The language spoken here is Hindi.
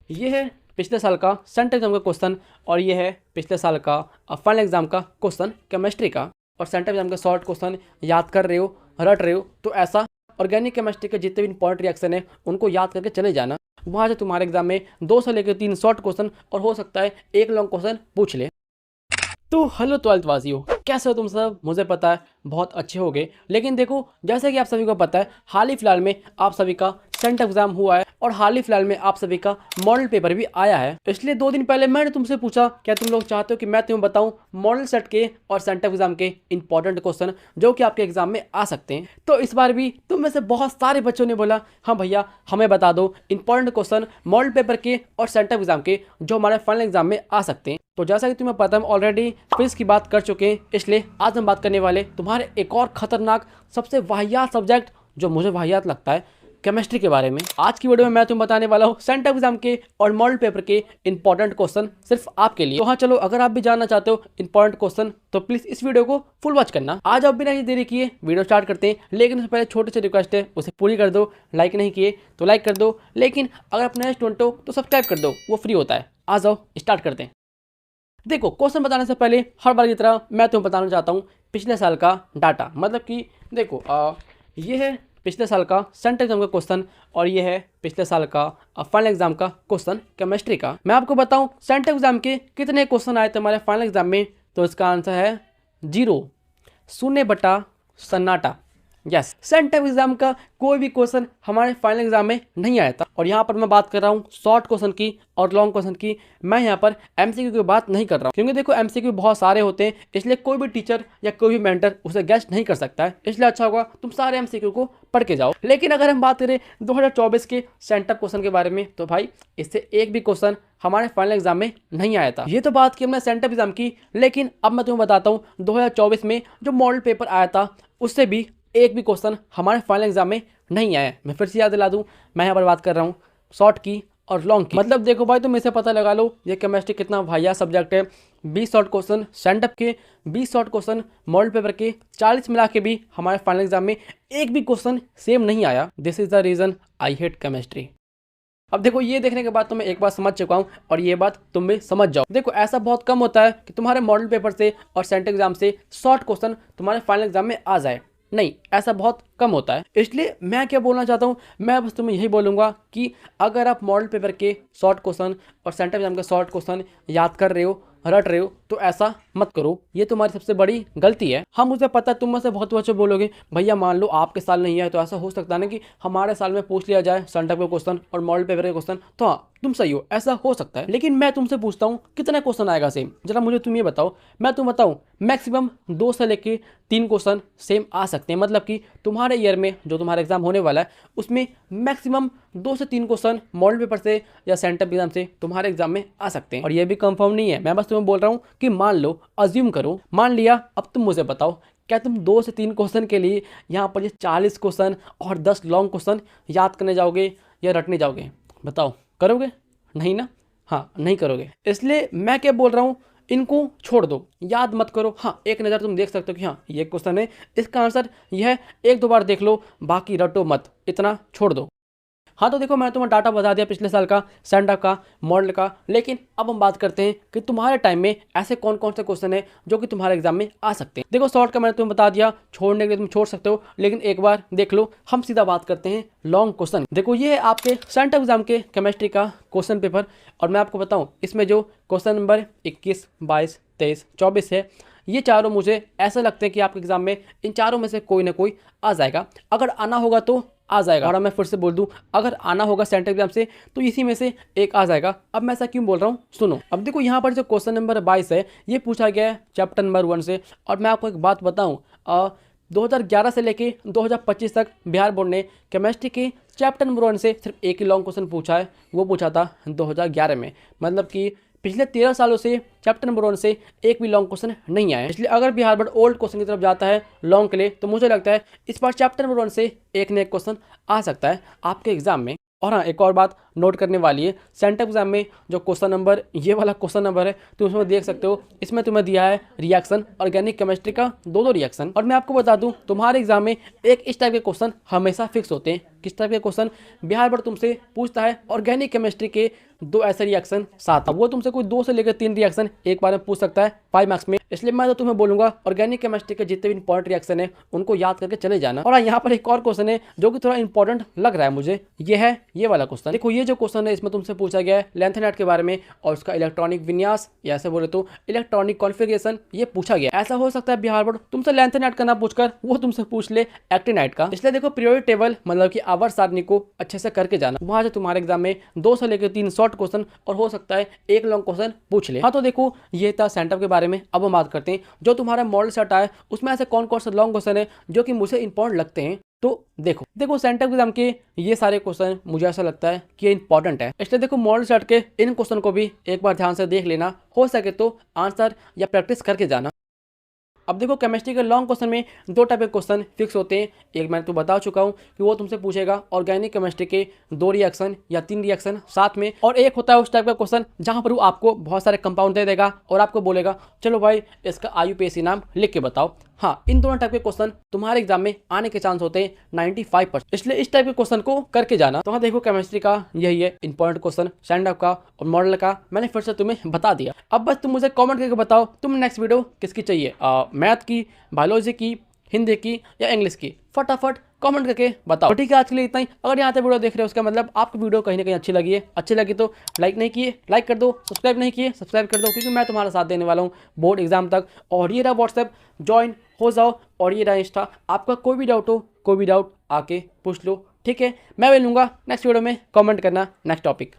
ये है पिछले साल का सेंट एग्जाम का क्वेश्चन और ये है पिछले साल का फाइनल एग्जाम का क्वेश्चन केमिस्ट्री का। और सेंट एग्जाम का शॉर्ट क्वेश्चन याद कर रहे हो, रट रहे हो, तो ऐसा ऑर्गेनिक केमिस्ट्री के जितने भी इंपॉर्टेंट रिएक्शन है उनको याद करके चले जाना। वहाँ से तुम्हारे एग्जाम में 2 से लेकर 3 शॉर्ट क्वेश्चन और हो सकता है 1 लॉन्ग क्वेश्चन पूछ ले। तो हेलो 12th वासियों, कैसे हो तुम सब? मुझे पता है बहुत अच्छे हो गए, लेकिन देखो जैसे कि आप सभी को पता है हाल ही फिलहाल में आप सभी का सेंट एग्जाम हुआ है और हाल ही फिलहाल में आप सभी का मॉडल पेपर भी आया है। इसलिए 2 दिन पहले मैंने तुमसे पूछा क्या तुम लोग चाहते हो कि मैं तुम्हें बताऊं मॉडल सेट के और सेंट एग्जाम के इंपॉर्टेंट क्वेश्चन जो कि आपके एग्जाम में आ सकते हैं। तो इस बार भी तुम में से बहुत सारे बच्चों ने बोला हाँ भैया हमें बता दो इंपॉर्टेंट क्वेश्चन मॉडल पेपर के और सेंट एग्जाम के जो हमारे फाइनल एग्जाम में आ सकते हैं। तो जैसा कि तुम्हें पता है हम ऑलरेडी क्विज की बात कर चुके हैं, इसलिए आज हम बात करने वाले तुम्हारे एक और खतरनाक सबसे वाहियात सब्जेक्ट जो मुझे वाहियात लगता है केमिस्ट्री के बारे में। आज की वीडियो में मैं तुम्हें बताने वाला हूँ सेंट एग्जाम के और मॉडल पेपर के इंपॉर्टेंट क्वेश्चन सिर्फ आपके लिए। तो हाँ चलो, अगर आप भी जानना चाहते हो इंपॉर्टेंट क्वेश्चन तो प्लीज इस वीडियो को फुल वॉच करना। आज आप बिना ही देरी किए वीडियो स्टार्ट करते हैं, लेकिन उससे पहले छोटी सी रिक्वेस्ट है उसे पूरी कर दो। लाइक नहीं किए तो लाइक कर दो, लेकिन अगर आप नए स्टूडेंट हो तो सब्सक्राइब कर दो, वो फ्री होता है। आ जाओ स्टार्ट करते हैं। देखो क्वेश्चन बताने से पहले हर बार की तरह मैं तुम्हें बताना चाहता हूँ पिछले साल का डाटा। मतलब कि देखो ये है पिछले साल का सेंट एग्जाम का क्वेश्चन और ये है पिछले साल का फाइनल एग्जाम का क्वेश्चन केमिस्ट्री का। मैं आपको बताऊं सेंट एग्जाम के कितने क्वेश्चन आए थे हमारे फाइनल एग्जाम में, तो इसका आंसर है 0, शून्य बटा सन्नाटा। यस, सेंट एग्जाम का कोई भी क्वेश्चन हमारे फाइनल एग्जाम में नहीं आया था। और यहाँ पर मैं बात कर रहा हूँ शॉर्ट क्वेश्चन की और लॉन्ग क्वेश्चन की। मैं यहाँ पर एमसीक्यू की बात नहीं कर रहा हूँ, क्योंकि देखो एमसीक्यू बहुत सारे होते हैं, इसलिए कोई भी टीचर या कोई भी मेंटर उसे गेस्ट नहीं कर सकता है। इसलिए अच्छा होगा तुम सारे एमसीक्यू को पढ़ के जाओ। लेकिन अगर हम बात करें 2024 के सेंटअप क्वेश्चन के बारे में, तो भाई इससे एक भी क्वेश्चन हमारे फाइनल एग्जाम में नहीं आया था। ये तो बात की हमने सेंटअप एग्जाम की, लेकिन अब मैं तुम्हें बताता हूँ 2024 में जो मॉडल पेपर आया था उससे भी एक भी क्वेश्चन हमारे फाइनल एग्जाम में नहीं आया है। मैं फिर से याद दिला दूं, मैं यहाँ पर बात कर रहा हूँ शॉर्ट की और लॉन्ग की। मतलब देखो भाई, तुम इसे पता लगा लो ये केमिस्ट्री कितना वाहियात सब्जेक्ट है। 20 शॉर्ट क्वेश्चन सेंटअप के, 20 शॉर्ट क्वेश्चन मॉडल पेपर के, 40 मिला के भी हमारे फाइनल एग्जाम में एक भी क्वेश्चन सेम नहीं आया। This is the reason I hate chemistry. अब देखो ये देखने के बाद तो मैं एक बात समझ चुका हूँ और ये बात तुम भी समझ जाओ। देखो ऐसा बहुत कम होता है कि तुम्हारे मॉडल पेपर से और सेंट एग्जाम से शॉर्ट क्वेश्चन तुम्हारे फाइनल एग्जाम में आ जाए। नहीं, ऐसा बहुत कम होता है। इसलिए मैं क्या बोलना चाहता हूँ, मैं बस तुम्हें यही बोलूँगा कि अगर आप मॉडल पेपर के शॉर्ट क्वेश्चन और सेंटर एग्जाम के शॉर्ट क्वेश्चन याद कर रहे हो, रट रहे हो, तो ऐसा मत करो। ये तुम्हारी सबसे बड़ी गलती है। हाँ मुझे पता है तुम में से बहुत बच्चे बोलोगे भैया मान लो आपके साल नहीं है तो ऐसा हो सकता है ना कि हमारे साल में पूछ लिया जाए सेंटर का क्वेश्चन और मॉडल पेपर का क्वेश्चन। तो हाँ तुम सही हो, ऐसा हो सकता है। लेकिन मैं तुमसे पूछता हूँ कितना क्वेश्चन आएगा सेम, जरा मुझे तुम ये बताओ। मैं तुम्हें बताऊँ मैक्सिमम 2 से लेकर 3 क्वेश्चन सेम आ सकते हैं। मतलब कि तुम्हारे ईयर में जो तुम्हारा एग्जाम होने वाला है उसमें मैक्सिमम 2 से 3 क्वेश्चन मॉडल पेपर से या सेंटर एग्जाम से तुम्हारे एग्जाम में आ सकते हैं। और ये भी कंफर्म नहीं है, मैं बस तुम्हें बोल रहा हूँ कि मान लो, अज्यूम करो, मान लिया। अब तुम मुझे बताओ क्या तुम 2 से 3 क्वेश्चन के लिए यहाँ पर ये 40 क्वेश्चन और 10 लॉन्ग क्वेश्चन याद करने जाओगे या रटने जाओगे? बताओ करोगे? नहीं ना? हाँ नहीं करोगे। इसलिए मैं क्या बोल रहा हूँ, इनको छोड़ दो, याद मत करो। हाँ एक नज़र तुम देख सकते हो कि हाँ ये क्वेश्चन है, इसका आंसर यह है, 1-2 बार देख लो, बाकी रटो मत, इतना छोड़ दो। हाँ तो देखो मैं तुम्हें डाटा बता दिया पिछले साल का सेंटअप का, मॉडल का। लेकिन अब हम बात करते हैं कि तुम्हारे टाइम में ऐसे कौन कौन से क्वेश्चन है जो कि तुम्हारे एग्जाम में आ सकते हैं। देखो शॉर्ट का मैंने तुम्हें बता दिया, छोड़ने के लिए तुम छोड़ सकते हो, लेकिन एक बार देख लो। हम सीधा बात करते हैं लॉन्ग क्वेश्चन। देखो ये है आपके सेंटअप एग्जाम के केमिस्ट्री का क्वेश्चन पेपर और मैं आपको बताऊँ इसमें जो क्वेश्चन नंबर 21, 22, 23, 24 है, ये चारों मुझे ऐसा लगते हैं कि आपके एग्जाम में इन चारों में से कोई ना कोई आ जाएगा। अगर आना होगा तो आ जाएगा, और मैं फिर से बोल दूं अगर आना होगा सेंटर एग्जाम से तो इसी में से एक आ जाएगा। अब मैं ऐसा क्यों बोल रहा हूँ सुनो। अब देखो यहाँ पर जो क्वेश्चन नंबर 22 है ये पूछा गया है चैप्टर नंबर 1 से। और मैं आपको एक बात बताऊँ, 2011 से लेके 2025 तक बिहार बोर्ड ने केमिस्ट्री के चैप्टर नंबर 1 से सिर्फ एक ही लॉन्ग क्वेश्चन पूछा है, वो पूछा था 2011 में। मतलब कि पिछले 13 सालों से चैप्टर नंबर 1 से एक भी लॉन्ग क्वेश्चन नहीं आया। इसलिए अगर बिहार बोर्ड ओल्ड क्वेश्चन की तरफ जाता है लॉन्ग के लिए, तो मुझे लगता है इस बार चैप्टर नंबर 1 से एक न एक क्वेश्चन आ सकता है आपके एग्जाम में। और हाँ एक और बात नोट करने वाली है, सेंटअप एग्जाम में जो क्वेश्चन नंबर, ये वाला क्वेश्चन नंबर है, तो उसमें देख सकते हो इसमें तुम्हें दिया है रिएक्शन ऑर्गेनिक केमिस्ट्री का 2 रिएक्शन। और मैं आपको बता दूं तुम्हारे एग्जाम में एक इस टाइप के क्वेश्चन हमेशा फिक्स होते हैं, किस टाइप के क्वेश्चन बिहार बोर्ड तुमसे पूछता है ऑर्गेनिक केमिस्ट्री के 2 ऐसे रिएक्शन साथ। वो तुमसे कोई 2 से लेकर 3 रिएक्शन एक बार में पूछ सकता है 5 मार्क्स में। इसलिए मैं तो तुम्हें बोलूंगा ऑर्गेनिक केमिस्ट्री के जितने भी इंपॉर्टेंट रिएक्शन है उनको याद करके चले जाना। और यहाँ पर एक और क्वेश्चन है जो कि थोड़ा इंपॉर्टेंट लग रहा है मुझे, ये है ये वाला क्वेश्चन। देखो ये जो क्वेश्चन है इसमें तुमसे पूछा गया है लैंथेनाइड के बारे में और उसका इलेक्ट्रॉनिक विन्यास या ऐसे बोले तो इलेक्ट्रॉनिक कॉन्फ़िगरेशन ये पूछा गया। ऐसा हो सकता है बिहार बोर्ड तुमसे लैंथेनाइड का ना पूछकर वो तुमसे पूछ ले एक्टिनाइड का। इसलिए देखो पीरियोडिक टेबल मतलब कि आवर्त सारणी को अच्छे से करके जाना, वहां से तुम्हारे एग्जाम में 2 से लेकर 3 शॉर्ट क्वेश्चन और हो सकता है 1 लॉन्ग क्वेश्चन पूछ ले। हाँ तो देखो ये था सेंटअप के बारे में। अब हम बात करते हैं जो तुम्हारा मॉडल सेट आया उसमें ऐसे कौन कौन से लॉन्ग क्वेश्चन है जो कि मुझे इंपॉर्टेंट लगते हैं। तो देखो सेंटअप एग्जाम के ये सारे क्वेश्चन मुझे ऐसा लगता है कि ये इंपॉर्टेंट है। इसलिए देखो मॉडल सेट के इन क्वेश्चन को भी एक बार ध्यान से देख लेना, हो सके तो आंसर या प्रैक्टिस करके जाना। अब देखो केमिस्ट्री के लॉन्ग क्वेश्चन में 2 टाइप के क्वेश्चन फिक्स होते हैं। एक मैंने तो बता चुका हूँ कि वो तुमसे पूछेगा ऑर्गेनिक केमिस्ट्री के 2 रिएक्शन या 3 रिएक्शन साथ में, और एक होता है उस टाइप का क्वेश्चन जहाँ पर वो आपको बहुत सारे कंपाउंड दे देगा और आपको बोलेगा चलो भाई इसका IUPAC नाम लिख के बताओ। हाँ इन दोनों टाइप के क्वेश्चन तुम्हारे एग्जाम में आने के चांस होते हैं 95%, इसलिए इस टाइप के क्वेश्चन को करके जाना। तो हाँ देखो केमिस्ट्री का यही है इंपॉर्टेंट क्वेश्चन, स्टैंडअप का और मॉडल का मैंने फिर से तुम्हें बता दिया। अब बस तुम मुझे कमेंट करके बताओ तुम नेक्स्ट वीडियो किसकी चाहिए, मैथ की, बायोलॉजी की, हिंदी की या इंग्लिश की, फटाफट कमेंट करके बताओ। ठीक है आज के लिए इतना ही। अगर यहाँ तक वीडियो देख रहे हो उसका मतलब आपको वीडियो कहीं ना कहीं अच्छी लगी है। अच्छी लगी तो लाइक नहीं किए लाइक कर दो, सब्सक्राइब नहीं किए सब्सक्राइब कर दो, क्योंकि मैं तुम्हारा साथ देने वाला हूँ बोर्ड एग्जाम तक। और ये रहा व्हाट्सएप, ज्वाइन हो जाओ, और ये रहा इंस्टा, आपका कोई भी डाउट हो कोई भी डाउट आके पूछ लो। ठीक है मैं मिलूंगा नेक्स्ट वीडियो में, कमेंट करना नेक्स्ट टॉपिक।